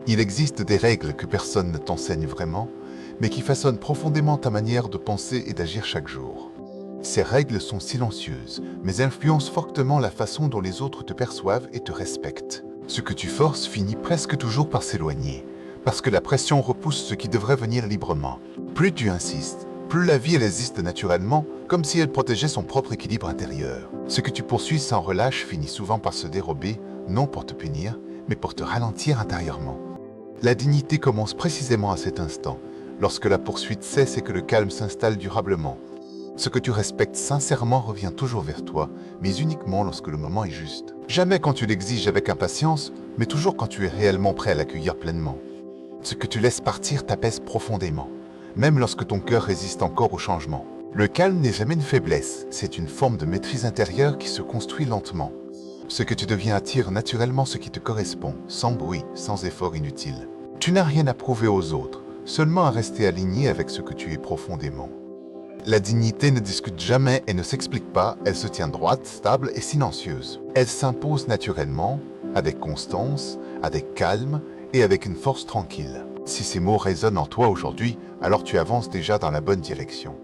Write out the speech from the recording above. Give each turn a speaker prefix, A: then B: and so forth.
A: Il existe des règles que personne ne t'enseigne vraiment, mais qui façonnent profondément ta manière de penser et d'agir chaque jour. Ces règles sont silencieuses, mais influencent fortement la façon dont les autres te perçoivent et te respectent. Ce que tu forces finit presque toujours par s'éloigner, parce que la pression repousse ce qui devrait venir librement. Plus tu insistes, plus la vie résiste naturellement, comme si elle protégeait son propre équilibre intérieur. Ce que tu poursuis sans relâche finit souvent par se dérober, non pour te punir, mais pour te ralentir intérieurement. La dignité commence précisément à cet instant, lorsque la poursuite cesse et que le calme s'installe durablement. Ce que tu respectes sincèrement revient toujours vers toi, mais uniquement lorsque le moment est juste. Jamais quand tu l'exiges avec impatience, mais toujours quand tu es réellement prêt à l'accueillir pleinement. Ce que tu laisses partir t'apaise profondément, même lorsque ton cœur résiste encore au changement. Le calme n'est jamais une faiblesse, c'est une forme de maîtrise intérieure qui se construit lentement. Ce que tu deviens attire naturellement ce qui te correspond, sans bruit, sans effort inutile. Tu n'as rien à prouver aux autres, seulement à rester aligné avec ce que tu es profondément. La dignité ne discute jamais et ne s'explique pas, elle se tient droite, stable et silencieuse. Elle s'impose naturellement, avec constance, avec calme et avec une force tranquille. Si ces mots résonnent en toi aujourd'hui, alors tu avances déjà dans la bonne direction.